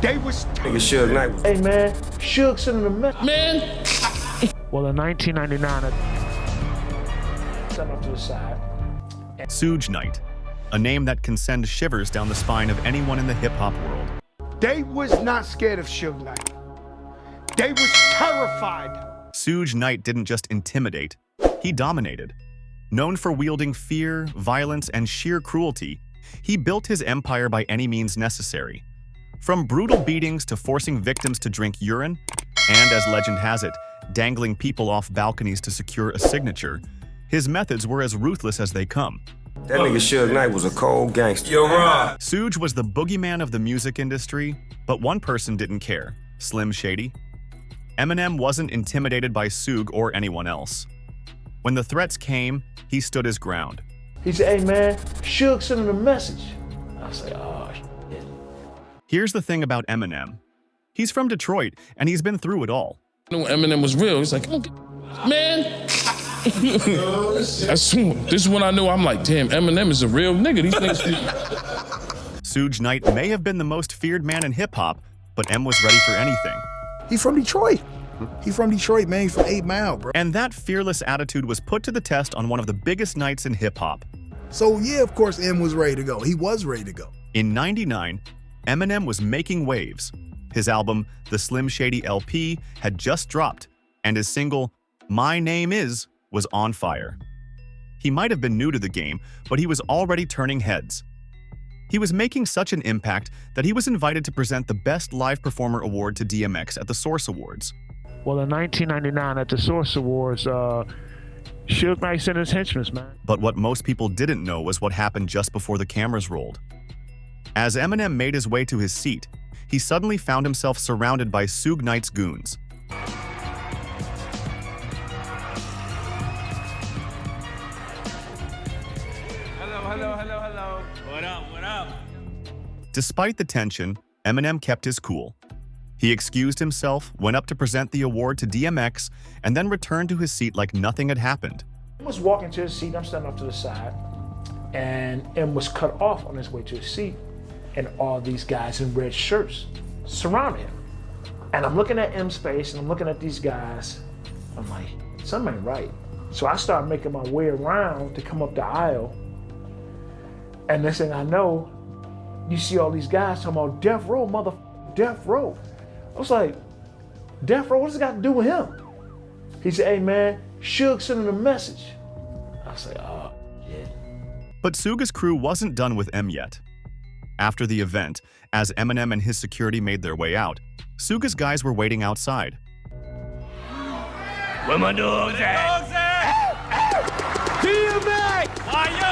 They was Nigga Suge Knight. Hey man, Suge sending a message. Man! Well, in 1999, I sent off to the side. Suge Knight, a name that can send shivers down the spine of anyone in the hip-hop world. They was not scared of Suge Knight. They was terrified. Suge Knight didn't just intimidate, he dominated. Known for wielding fear, violence, and sheer cruelty, he built his empire by any means necessary. From brutal beatings to forcing victims to drink urine, and as legend has it, dangling people off balconies to secure a signature, his methods were as ruthless as they come. That nigga Suge Knight was a cold gangster. Yo, Ron. Suge was the boogeyman of the music industry, but one person didn't care: Slim Shady. Eminem wasn't intimidated by Suge or anyone else. When the threats came, he stood his ground. He said, hey man, Suge sending a message. I say, oh shit. Here's the thing about Eminem. He's from Detroit, and he's been through it all. When Eminem was real, he's like, man. This is when I knew, I'm like, damn, Eminem is a real nigga. These niggas. Suge Knight may have been the most feared man in hip-hop, but M was ready for anything. He from Detroit. He from Detroit, man. He's from 8 Mile, bro. And that fearless attitude was put to the test on one of the biggest nights in hip-hop. So yeah, of course, M was ready to go. He was ready to go. In '99, Eminem was making waves. His album, The Slim Shady LP, had just dropped, and his single, My Name Is, was on fire. He might have been new to the game, but he was already turning heads. He was making such an impact that he was invited to present the Best Live Performer Award to DMX at the Source Awards. Well, in 1999 at the Source Awards, Suge Knight sent his henchmen, man. But what most people didn't know was what happened just before the cameras rolled. As Eminem made his way to his seat, he suddenly found himself surrounded by Suge Knight's goons. Hello. What up? Despite the tension, Eminem kept his cool. He excused himself, went up to present the award to DMX, and then returned to his seat like nothing had happened. He was walking to his seat, I'm standing off to the side, and M was cut off on his way to his seat, and all these guys in red shirts surrounded him. And I'm looking at M's face, and I'm looking at these guys, I'm like, something ain't right. So I start making my way around to come up the aisle, and next thing I know, you see all these guys talking about death row, death row. I was like, death row, what does it got to do with him? He said, hey man, Suge sending a message. I was like, oh, yeah. But Suge's crew wasn't done with M yet. After the event, as Eminem and his security made their way out, Suge's guys were waiting outside. Where my dogs at? DMX! Why you?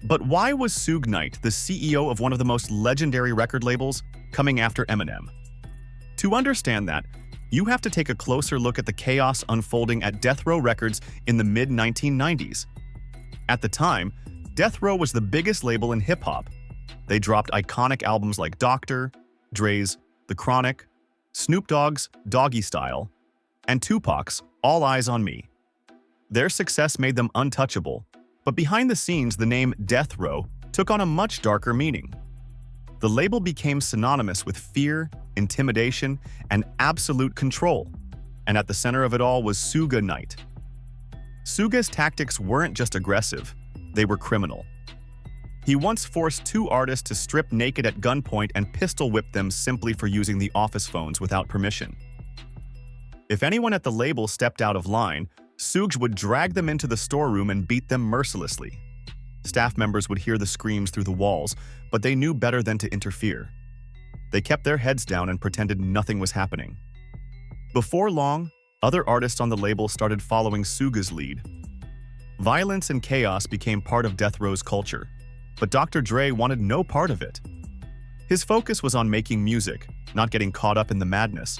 But why was Suge Knight, the CEO of one of the most legendary record labels, coming after Eminem? To understand that, you have to take a closer look at the chaos unfolding at Death Row Records in the mid-1990s. At the time, Death Row was the biggest label in hip-hop. They dropped iconic albums like Dr., Dre's The Chronic, Snoop Dogg's Doggy Style, and Tupac's All Eyes on Me. Their success made them untouchable, but behind the scenes, the name Death Row took on a much darker meaning. The label became synonymous with fear, intimidation, and absolute control, and at the center of it all was Suge Knight. Suge's tactics weren't just aggressive, they were criminal. He once forced 2 artists to strip naked at gunpoint and pistol whip them simply for using the office phones without permission. If anyone at the label stepped out of line, Suge would drag them into the storeroom and beat them mercilessly. Staff members would hear the screams through the walls, but they knew better than to interfere. They kept their heads down and pretended nothing was happening. Before long, other artists on the label started following Suge's lead. Violence and chaos became part of Death Row's culture, but Dr. Dre wanted no part of it. His focus was on making music, not getting caught up in the madness.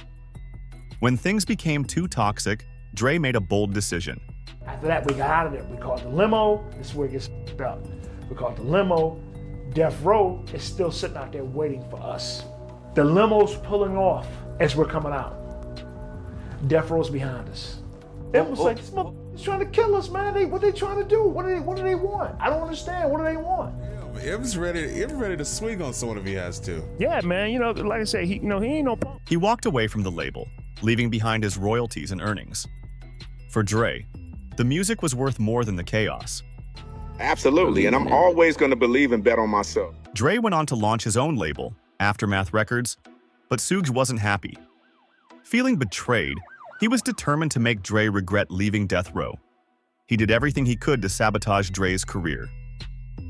When things became too toxic, Dre made a bold decision. After that, we got out of there. We called the limo. This is where it gets up. We called the limo. Death Row is still sitting out there waiting for us. The limo's pulling off as we're coming out. Death Row's behind us. It was like, this motherfucker's trying to kill us, man. What they trying to do? What do they want? I don't understand. What do they want? M's ready to swing on someone if he has to. Yeah, man. You know, like I said, he ain't no punk. He walked away from the label, leaving behind his royalties and earnings. For Dre, the music was worth more than the chaos. Absolutely, and I'm always going to believe and bet on myself. Dre went on to launch his own label, Aftermath Records, but Suge wasn't happy. Feeling betrayed, he was determined to make Dre regret leaving Death Row. He did everything he could to sabotage Dre's career.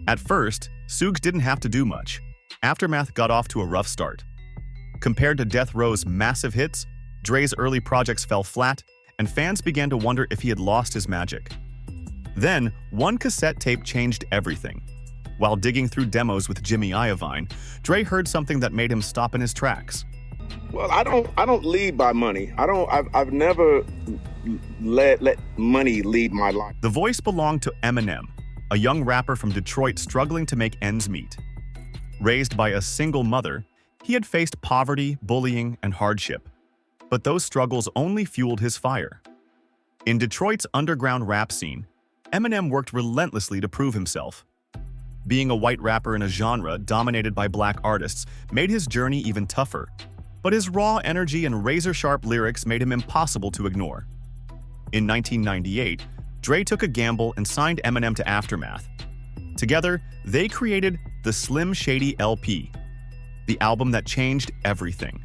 At first, Suge didn't have to do much. Aftermath got off to a rough start. Compared to Death Row's massive hits, Dre's early projects fell flat, and fans began to wonder if he had lost his magic. Then, one cassette tape changed everything. While digging through demos with Jimmy Iovine, Dre heard something that made him stop in his tracks. Well, I don't lead by money. I've never let money lead my life. The voice belonged to Eminem, a young rapper from Detroit struggling to make ends meet. Raised by a single mother, he had faced poverty, bullying, and hardship. But those struggles only fueled his fire. In Detroit's underground rap scene, Eminem worked relentlessly to prove himself. Being a white rapper in a genre dominated by black artists made his journey even tougher, but his raw energy and razor-sharp lyrics made him impossible to ignore. In 1998, Dre took a gamble and signed Eminem to Aftermath. Together, they created the Slim Shady LP, the album that changed everything.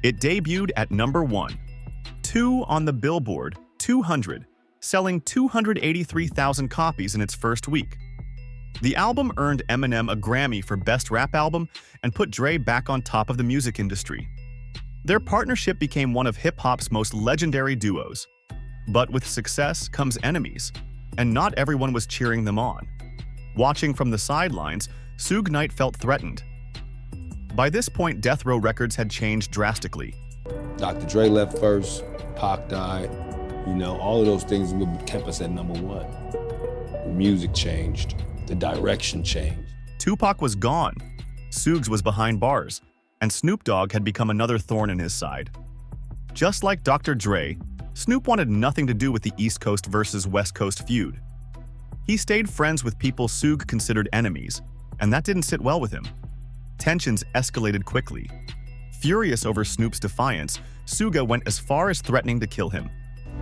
It debuted at number 1, 2 on the Billboard 200, selling 283,000 copies in its first week. The album earned Eminem a Grammy for Best Rap Album and put Dre back on top of the music industry. Their partnership became one of hip-hop's most legendary duos. But with success comes enemies, and not everyone was cheering them on. Watching from the sidelines, Suge Knight felt threatened. By this point, Death Row Records had changed drastically. Dr. Dre left first, Pac died. You know, all of those things kept us at number 1. The music changed. The direction changed. Tupac was gone. Suge was behind bars, and Snoop Dogg had become another thorn in his side. Just like Dr. Dre, Snoop wanted nothing to do with the East Coast versus West Coast feud. He stayed friends with people Suge considered enemies, and that didn't sit well with him. Tensions escalated quickly. Furious over Snoop's defiance, Suge went as far as threatening to kill him.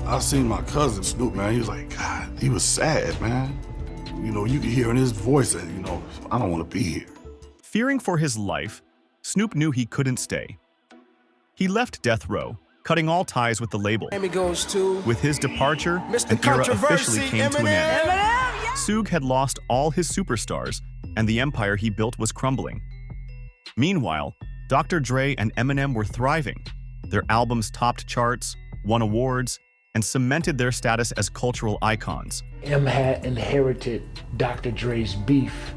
I seen my cousin Snoop, man. He was like, God, he was sad, man. You know, you could hear in his voice that, you know, I don't want to be here. Fearing for his life, Snoop knew he couldn't stay. He left Death Row, cutting all ties with the label. With his departure, an era officially came to an end. Suge had lost all his superstars, and the empire he built was crumbling. Meanwhile, Dr. Dre and Eminem were thriving. Their albums topped charts, won awards, and cemented their status as cultural icons. M had inherited Dr. Dre's beef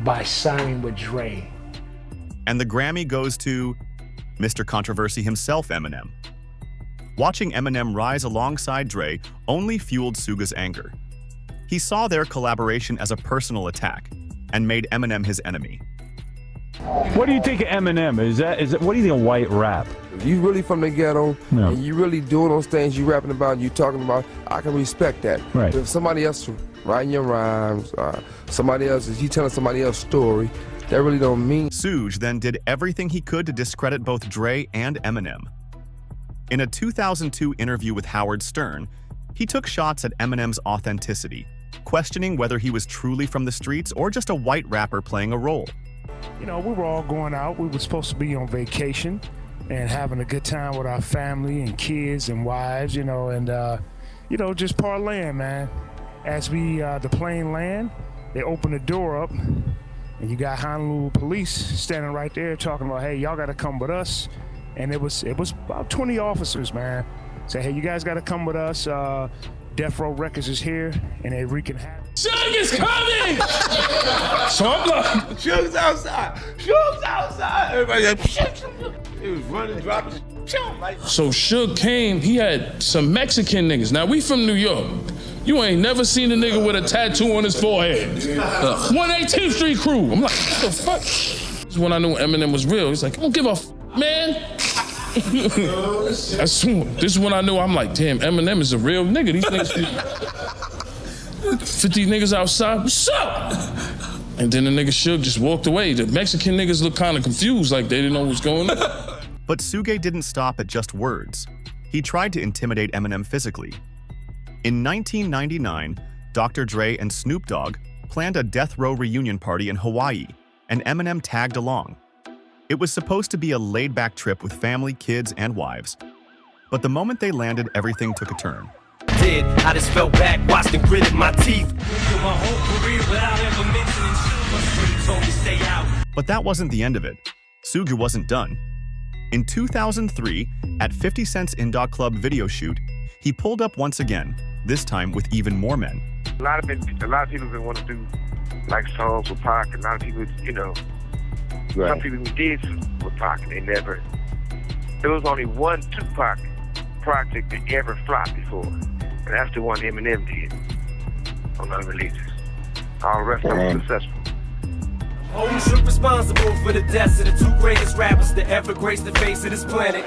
by signing with Dre. And the Grammy goes to Mr. Controversy himself, Eminem. Watching Eminem rise alongside Dre only fueled Suge's anger. He saw their collaboration as a personal attack and made Eminem his enemy. What do you think of Eminem? What do you think of white rap? If you really from the ghetto and you really doing those things you rapping about, you talking about, I can respect that. Right. But if somebody else writing your rhymes, somebody else, if you telling somebody else's story, that really don't mean. Suge then did everything he could to discredit both Dre and Eminem. In a 2002 interview with Howard Stern, he took shots at Eminem's authenticity, questioning whether he was truly from the streets or just a white rapper playing a role. You know, we were all going out. We were supposed to be on vacation and having a good time with our family and kids and wives, you know, and, you know, just parlaying, man. As the plane land, they open the door up, and you got Honolulu police standing right there talking about, hey, y'all got to come with us. And it was about 20 officers, man. Say, hey, you guys got to come with us. Death Row Records is here, and they wreaking havoc. Suge is coming! So I'm like, Suge's outside. Suge's outside. Everybody like, he was running, dropping. So Suge came, he had some Mexican niggas. Now, we from New York. You ain't never seen a nigga with a tattoo on his forehead. 118th Street crew. I'm like, what the fuck? This is when I knew Eminem was real. He's like, I don't give a f, man. This is when I knew, I'm like, damn, Eminem is a real nigga. These niggas, 50 niggas outside, what's up? And then the nigga Suge just walked away. The Mexican niggas looked kind of confused, like they didn't know what's going on. But Suge didn't stop at just words. He tried to intimidate Eminem physically. In 1999, Dr. Dre and Snoop Dogg planned a death row reunion party in Hawaii, and Eminem tagged along. It was supposed to be a laid-back trip with family, kids, and wives. But the moment they landed, everything took a turn. I just fell back, watched and gritted my teeth. But that wasn't the end of it. Suge wasn't done. In 2003, at 50 Cent's Indog Club video shoot, he pulled up once again, this time with even more men. A lot of people been want to do like songs with Pac, and a lot of people, you know, some people who did with Pac, and they never. There was only one Tupac project that ever flopped before, and that's the one Eminem did on unreleased. All the rest of them were successful. Only Suge responsible for the deaths of the two greatest rappers to ever grace the face of this planet.